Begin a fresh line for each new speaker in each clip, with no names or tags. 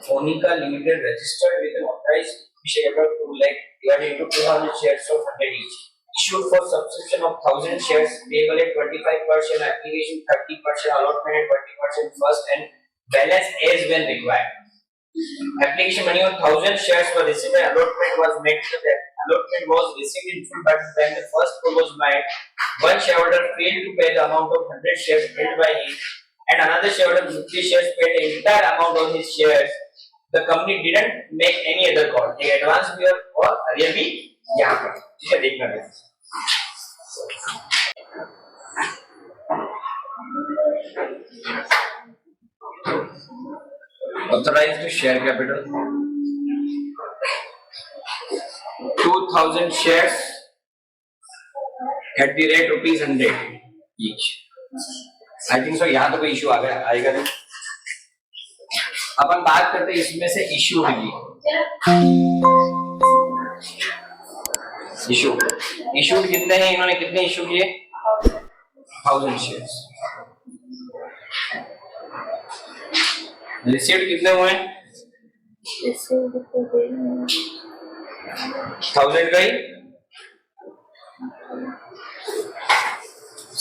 Monica Limited registered with an authorized share capital 2 lakh divided into 2000 shares of 100 each. Issued for subscription of 1000 shares payable at 25%, application 30%, allotment at 20% first and balance as when required. Application money on 1000 shares were received and allotment was made. The allotment was received in full, but when the first call was made, one shareholder failed to pay the amount of 100 shares held by him and another shareholder 50 shares paid the entire amount on his shares. The company didn't make any other call. एक advance भी और arrear भी यहाँ पर ठीक है देखना है. Authorized share capital 2000 shares at the rate ₹100 each. I think so. यहाँ तो कोई इशू आएगा नहीं. अपन बात करते हैं इसमें से इशू की. इशू कितने हैं, इन्होंने कितने इशू किए? 1000 शेयर्स. रिसीव्ड कितने हुए? 1000 का ही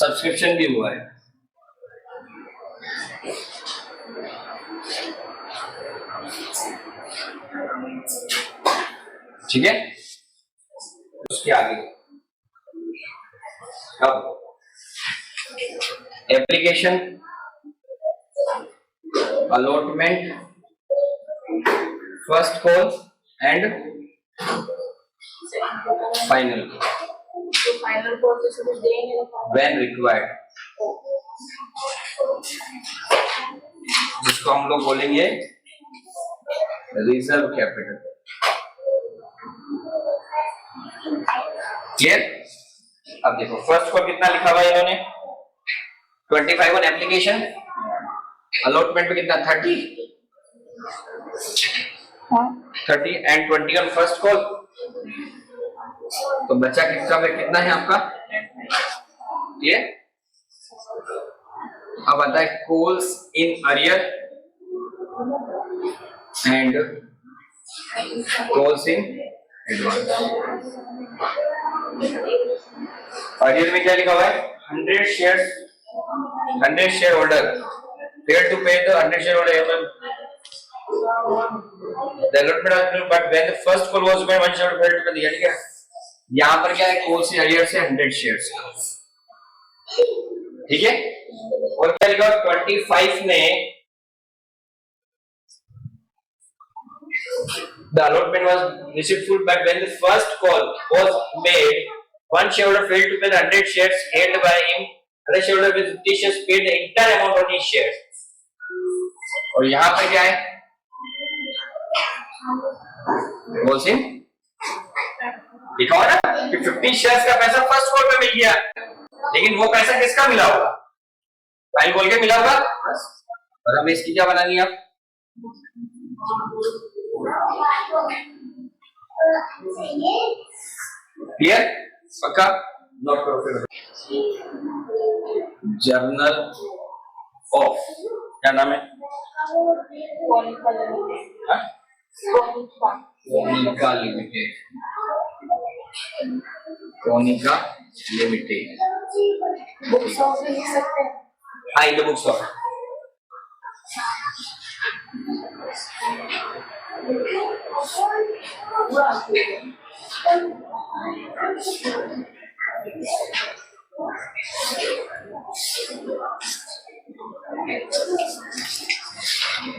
सब्सक्रिप्शन भी हुआ है. ठीक है. उसके आगे अब application, allotment, first call and final when required. जिसको हम लोग बोलेंगे रिजर्व कैपिटल. क्लियर? अब देखो फर्स्ट कॉल कितना लिखा हुआ है इन्होंने 25 ऑन एप्लीकेशन, अलॉटमेंट पे कितना 30 एंड 20 ऑन फर्स्ट कॉल. तो बचा कितना है आपका ये. अब आता है calls in arrear and calls in advance. Arrear में क्या लिखा हुआ है 100 shares, 100 share holder failed to pay the 100 shareholder the allotment was due, but when the first call was made one shareholder failed to pay. ठीक है. यहाँ पर क्या है कॉल्स इन अरियर से 100 शेयर्स. ठीक है. और क्या लिखा 25 में the allotment was received full, but when the first call was made one shareholder failed to pay the 100 shares held by him. Other shareholder with 50 shares paid the entire amount on his shares. और यहाँ पे क्या है बोलसिन लिखा हुआ ना कि 50 shares का पैसा फर्स्ट कॉल में मिल गया, लेकिन वो पैसा किसका मिला होगा? फाइल बोल के मिला होगा. और हमें इसकी क्या बनानी है? क्लियर? पक्का नोट करो फिर. जर्नल ऑफ क्या नाम है? Konica limited. Konica limited. हाँ in the books of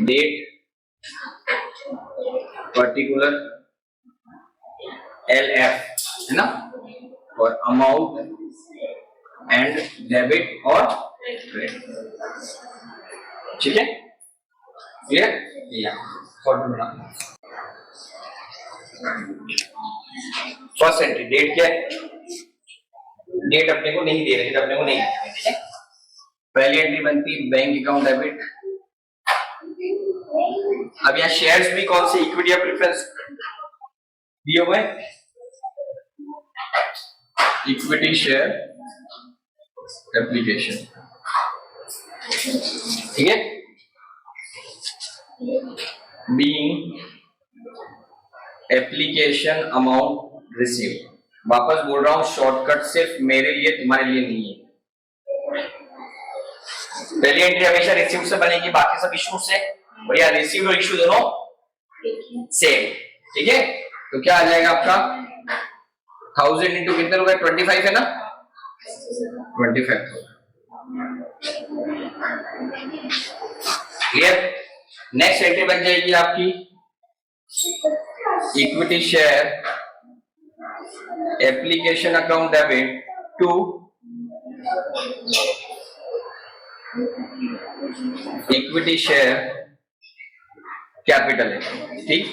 date particular LF है ना, और अमाउंट एंड डेबिट और क्रेडिट. ठीक है. क्लियर? फर्स्ट एंट्री डेट क्या है? डेट अपने को नहीं दे रहे, अपने को नहीं. ठीक है. पहली एंट्री बनती बैंक अकाउंट डेबिट. अब यहाँ शेयर्स भी कौन से इक्विटी या प्रेफरेंस दिए हुए? Equity share application. ठीक है. Being application amount receive. वापस बोल रहा हूं, शॉर्टकट सिर्फ मेरे लिए, तुम्हारे लिए नहीं है। पहली एंट्री हमेशा रिसीव से बनेगी, बाकी सब इशू से, और यहाँ रिसीव और इशू दोनों सेम, ठीक है। तो क्या आ जाएगा आपका 1000 इंटू कितने रुपए, 25 है ना, 25,000। क्लियर। नेक्स्ट एंट्री बन जाएगी आपकी equity share application account debit to equity share capital है, ठीक।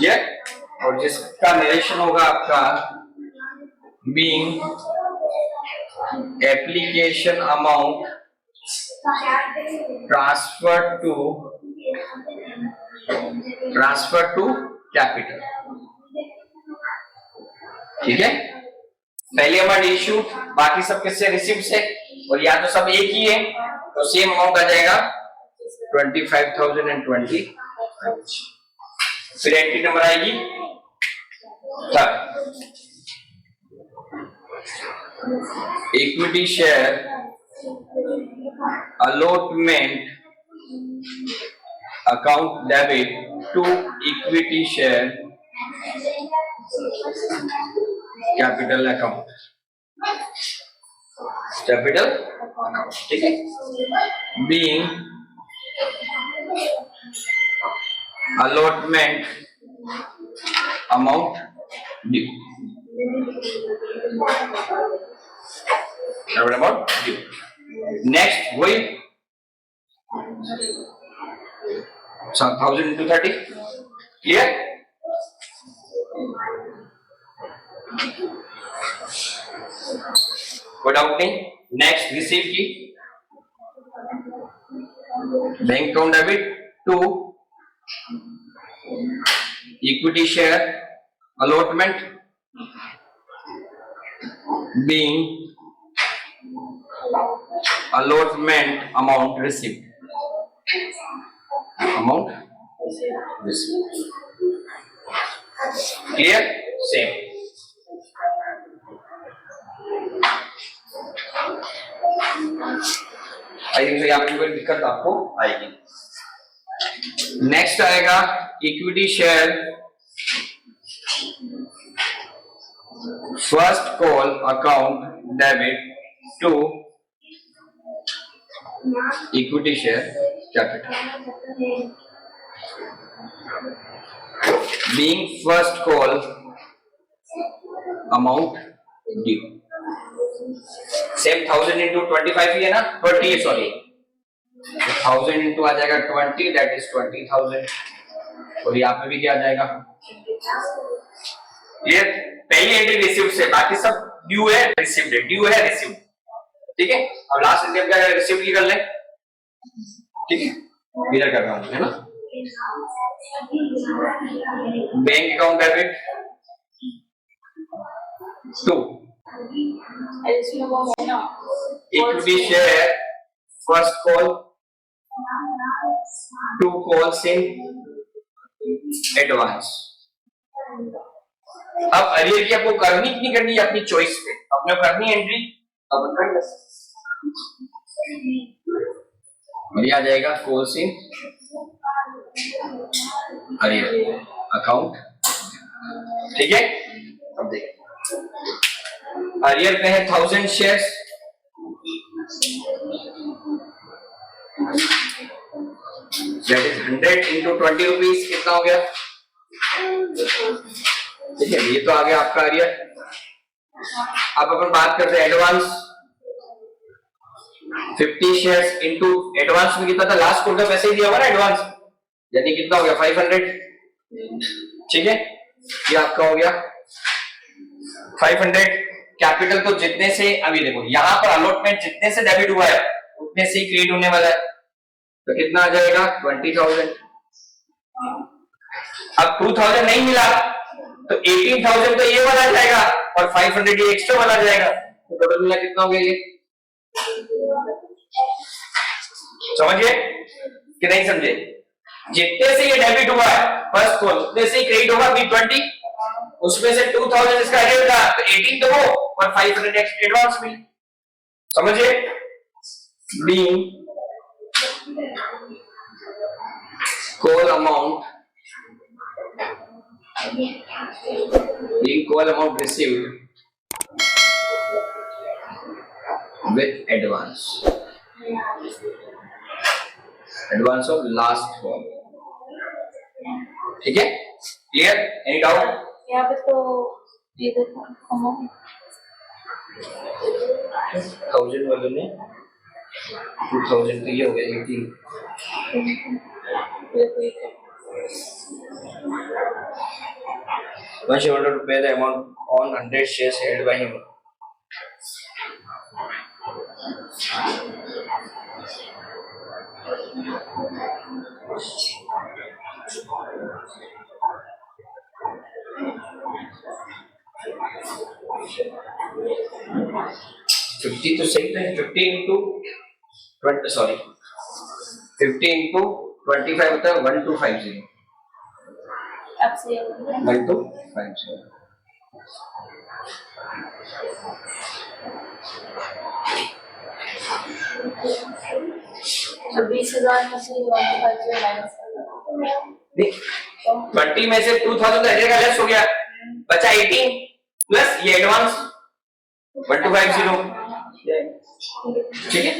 ये और जिसका नरेशन होगा आपका being application amount transfer to capital, ठीक है। पहली अमाउंट इश्यू, बाकी सब किससे, रिसीव से, और या तो सब एक ही है तो सेम अमाउंट आ जाएगा 25,020। फिर एंट्री नंबर आएगी third, equity share allotment account debit to equity share capital account, capital account, ठीक है। Being allotment amount due, amount due. Next वही 1000 into 30, क्लियर। कोई डाउट नहीं। नेक्स्ट रिसीव की bank account debit to equity share allotment being allotment amount received, amount received, clear, same। I think यहाँ पे कोई दिक्कत आपको आएगी। नेक्स्ट आएगा equity share first call account debit to equity share capital being first call amount due. Same 1000 into 25 ही है ना, 30 सॉरी, 1000 इंटू आ जाएगा 20, दैट इज 20,000, और यहाँ पे भी क्या आ जाएगा, ये पहली एंट्री रिसीव से, बाकी सब ड्यू है, रिसीव्ड है, ड्यू है, रिसीव, ठीक है। अब लास्ट एंट्री क्या है, रिसीव की कर ले, ठीक है, इधर कर रहा हूं, है ना। Bank account debit to equity share first call to calls in advance. अब अरियर की आपको करनी कि नहीं करनी, अपनी चॉइस पे, अपने करनी एंट्री, अब कर ले, और ये आ जाएगा कॉल्स इन अरियर अकाउंट, ठीक है। अब देखिए अरियर पे है 1000 shares, that is 100 into 20 rupees, कितना हो गया, ठीक है। ये तो आ गया आपका अरियर। अब अपन बात करते हैं एडवांस, 50 शेयर्स इंटू एडवांस में कितना था, लास्ट क्वार्टर पैसे ही दिया हुआ ना एडवांस, यानी कितना हो गया 500, ठीक है। ये आपका हो गया 500। कैपिटल तो जितने से, अभी देखो यहां पर अलॉटमेंट जितने से डेबिट हुआ है उतने से ही क्रेडिट होने वाला है, तो कितना आ जाएगा 20,000। अब 2000 नहीं मिला तो 18,000 तो ये वाला जाएगा और 500 ये एक्स्ट्रा वाला जाएगा, तो टोटल मिला कितना हो गया, ये समझिए कि नहीं समझे। जितने से ये डेबिट हुआ है फर्स्ट कॉल उतने से क्रेडिट होगा B20, उसमें से 2000 इसका अरेयर था तो 18 तो वो और 500 एडवांस में, समझे? being call amount received with advance of last call. ठीक है, क्लियर? Any doubt?
यहाँ पे तो ये देखो अमाउंट
1000 वाले ने 2000 तो ये हो गया 18. Once you want to pay the amount on 100 shares held by him. $50 तो सही है, 50 into 20 सॉरी 50 into 25 होता है 1250. 1250.
तो 20,000 में से 125 माइनस कर
20 में से 2000 का लेस हो गया, बचा 18 प्लस ये एडवांस 1250. ठीक है.